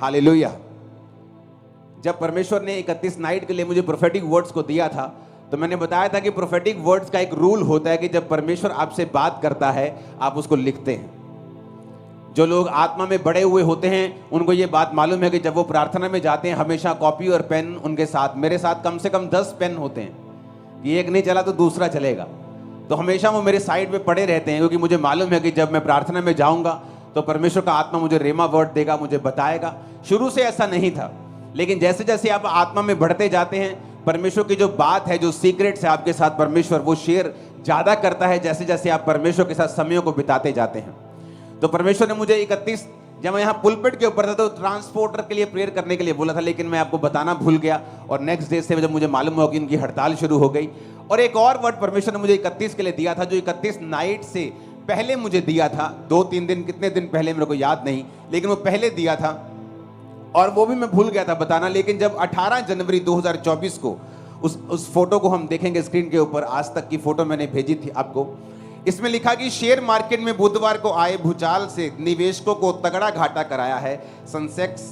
Hallelujah. जब परमेश्वर ने 31 नाइट के लिए मुझे प्रोफेटिक वर्ड्स को दिया था, तो मैंने बताया था कि प्रोफेटिक वर्ड्स का एक रूल होता है कि जब परमेश्वर आपसे बात करता है आप उसको लिखते हैं। जो लोग आत्मा में बड़े हुए होते हैं उनको ये बात मालूम है कि जब वो प्रार्थना में जाते हैं हमेशा कॉपी और पेन उनके साथ, मेरे साथ कम से कम 10 पेन होते हैं कि एक नहीं चला तो दूसरा चलेगा, तो हमेशा वो मेरे साइड पे पड़े रहते हैं, क्योंकि मुझे मालूम है कि जब मैं प्रार्थना में जाऊंगा तो परमेश्वर का आत्मा मुझे रेमा वर्ड देगा, मुझे बताएगा। शुरू से ऐसा नहीं था, लेकिन जैसे जैसे आप आत्मा में बढ़ते जाते हैं परमेश्वर की जो बात है, जो सीक्रेट्स है आपके साथ परमेश्वर, वो शेयर ज्यादा करता है जैसे जैसे आप परमेश्वर के साथ समयों को बिताते जाते हैं। तो परमेश्वर ने मुझे 31, जब मैं यहाँ पुलपिट के ऊपर था तो ट्रांसपोर्टर के लिए प्रेयर करने के लिए बोला था, लेकिन मैं आपको बताना भूल गया। और नेक्स्ट डे से जब मुझे मालूम हुआ कि उनकी हड़ताल शुरू हो गई, और एक और वर्ड परमेश्वर ने मुझे 31 के लिए दिया था, जो 31 नाइट से पहले मुझे दिया था, 2-3 दिन, कितने दिन पहले मेरे को याद नहीं, लेकिन वो पहले दिया था और वो भी मैं भूल गया था बताना। लेकिन जब 18 जनवरी 2024 को उस फोटो को हम देखेंगे स्क्रीन के ऊपर, आज तक की फोटो मैंने भेजी थी आपको। इसमें लिखा कि शेयर मार्केट में बुधवार को आए भूचाल से निवेशकों को तगड़ा घाटा कराया है। सेंसेक्स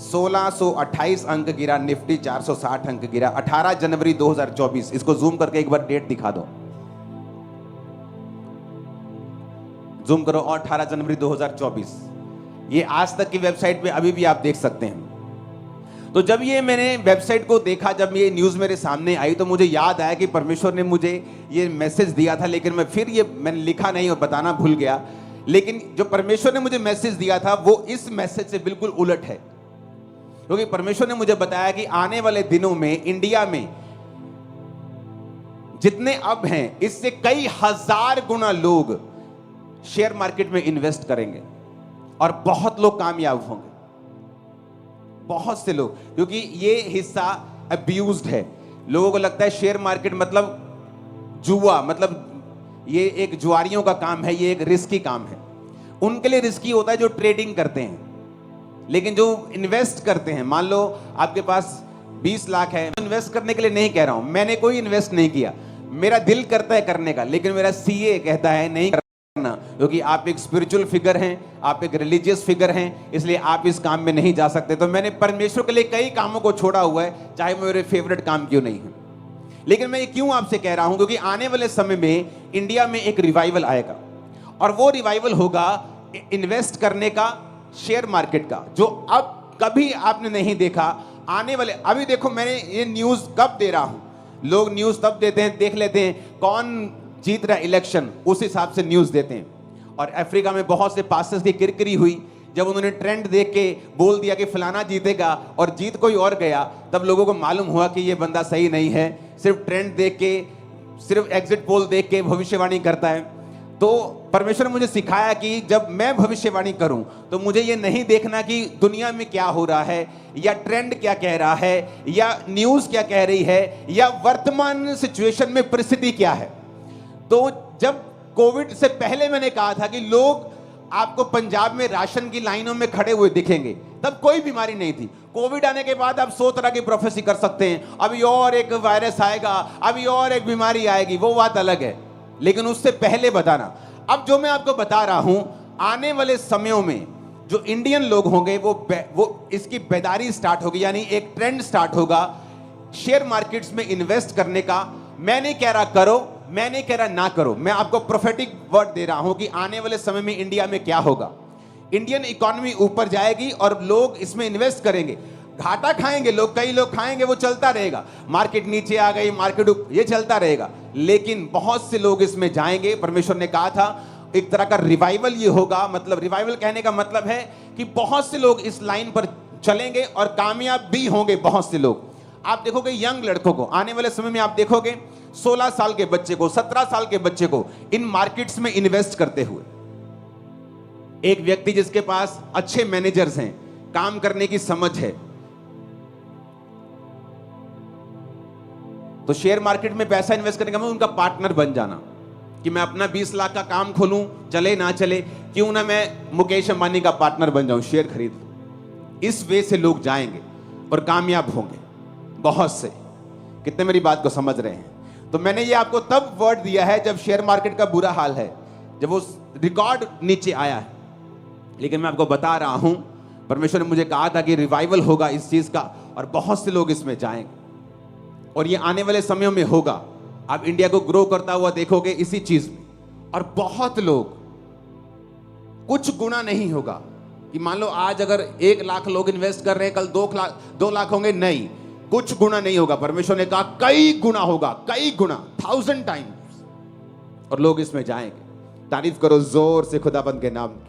1628 अंक गिरा, निफ्टी 460 अंक गिरा। 18 जनवरी 2024, इसको जूम करके एक बार डेट दिखा दो, जूम करो, और 18 जनवरी 2024, ये आज तक की वेबसाइट पे अभी भी आप देख सकते हैं। तो जब ये मैंने वेबसाइट को देखा, जब ये न्यूज़ मेरे सामने आई, तो मुझे याद आया कि परमेश्वर ने मुझे ये मैसेज दिया था, लेकिन मैंने लिखा नहीं और बताना भूल गया। लेकिन जो परमेश्वर ने मुझे मैसेज दिया था वो इस मैसेज से बिल्कुल उलट है, क्योंकि परमेश्वर ने मुझे बताया कि आने वाले दिनों में इंडिया में जितने अब हैं इससे कई हजार गुना लोग शेयर मार्केट में इन्वेस्ट करेंगे और बहुत लोग कामयाब होंगे, बहुत से लोग, क्योंकि ये हिस्सा अब्यूज्ड है। लोगों को लगता है शेयर मार्केट मतलब जुआ, मतलब ये एक जुआरियों का काम है, ये एक रिस्की काम है। उनके लिए रिस्की होता है जो ट्रेडिंग करते हैं, लेकिन जो इन्वेस्ट करते हैं, मान लो आपके पास 20 लाख है, इन्वेस्ट करने के लिए नहीं कह रहा हूं, मैंने कोई इन्वेस्ट नहीं किया, मेरा दिल करता है करने का, लेकिन मेरा सीए कहता है नहीं करना, क्योंकि आप एक स्पिरिचुअल फिगर हैं, आप एक रिलीजियस फिगर हैं, इसलिए आप इस काम में नहीं जा सकते। तो मैंने परमेश्वर के लिए कई कामों को छोड़ा हुआ है, चाहे मेरे फेवरेट काम क्यों नहीं है। लेकिन मैं ये क्यों आपसे कह रहा हूं, क्योंकि आने वाले समय में इंडिया में एक रिवाइवल आएगा, और वो रिवाइवल होगा इन्वेस्ट करने का, शेयर मार्केट का, जो अब कभी आपने नहीं देखा। आने वाले, अभी देखो मैंने ये न्यूज कब दे रहा हूं, लोग न्यूज तब देते हैं, देख लेते हैं कौन जीत रहा इलेक्शन, उस हिसाब से न्यूज देते हैं। और अफ्रीका में बहुत से पास्टर्स की किरकिरी हुई, जब उन्होंने ट्रेंड देख के बोल दिया कि फलाना जीतेगा और जीत कोई और गया, तब लोगों को मालूम हुआ कि ये बंदा सही नहीं है, सिर्फ ट्रेंड देख के, सिर्फ एग्जिट पोल देख के भविष्यवाणी करता है। तो परमेश्वर ने मुझे सिखाया कि जब मैं भविष्यवाणी करूं तो मुझे ये नहीं देखना कि दुनिया में क्या हो रहा है, या ट्रेंड क्या कह रहा है, या न्यूज क्या कह रही है, या वर्तमान सिचुएशन में परिस्थिति क्या है। तो जब कोविड से पहले मैंने कहा था कि लोग आपको पंजाब में राशन की लाइनों में खड़े हुए दिखेंगे, तब कोई बीमारी नहीं थी। कोविड आने के बाद आप 100 तरह की प्रोफेसी कर सकते हैं, अभी और एक वायरस आएगा, अभी और एक बीमारी आएगी, वो बात अलग है, लेकिन उससे पहले बताना। अब जो मैं आपको बता रहा हूं, आने वाले समयों में जो इंडियन लोग होंगे वो इसकी बेदारी स्टार्ट होगी, यानी एक ट्रेंड स्टार्ट होगा शेयर मार्केट्स में इन्वेस्ट करने का। मैं नहीं कह रहा करो, मैं नहीं कह रहा ना करो, मैं आपको प्रोफेटिक वर्ड दे रहा हूं कि आने वाले समय में इंडिया में क्या होगा। इंडियन इकोनॉमी ऊपर जाएगी और लोग इसमें इन्वेस्ट करेंगे, घाटा खाएंगे लोग, कई लोग खाएंगे, वो चलता रहेगा। मार्केट नीचे आ गई, मार्केट ये चलता रहेगा, लेकिन बहुत से लोग इसमें जाएंगे। परमेश्वर ने कहा था एक तरह का रिवाइवल ये होगा, मतलब रिवाइवल कहने का मतलब है कि बहुत से लोग इस लाइन पर चलेंगे और कामयाब भी होंगे। बहुत से लोग आप देखोगे, यंग लड़कों को आने वाले समय में आप देखोगे 16 साल के बच्चे को, 17 साल के बच्चे को इन मार्केट्स में इन्वेस्ट करते हुए। एक व्यक्ति जिसके पास अच्छे मैनेजर्स हैं, काम करने की समझ है, तो शेयर मार्केट में पैसा इन्वेस्ट करने का मतलब उनका पार्टनर बन जाना, कि मैं अपना 20 लाख का काम खोलूं, चले ना चले, क्यों ना मैं मुकेश अंबानी का पार्टनर बन जाऊं, शेयर खरीद लूं। इस वे से लोग जाएंगे और कामयाब होंगे बहुत से। कितने मेरी बात को समझ रहे हैं? तो मैंने ये आपको तब वर्ड दिया है जब शेयर मार्केट का बुरा हाल है, जब वो रिकॉर्ड नीचे आया है। लेकिन मैं आपको बता रहा हूं परमेश्वर ने मुझे कहा था कि रिवाइवल होगा इस चीज का और बहुत से लोग इसमें जाएंगे और ये आने वाले समयों में होगा। आप इंडिया को ग्रो करता हुआ देखोगे इसी चीज में। और बहुत लोग, कुछ गुना नहीं होगा कि मान लो आज अगर 1 लाख लोग इन्वेस्ट कर रहे हैं, कल 2 लाख होंगे, नहीं, कुछ गुना नहीं होगा। परमेश्वर ने कहा कई गुना होगा, कई गुना, 1000 टाइम्स, और लोग इसमें जाएंगे। तारीफ करो जोर से खुदाबंद के नाम की।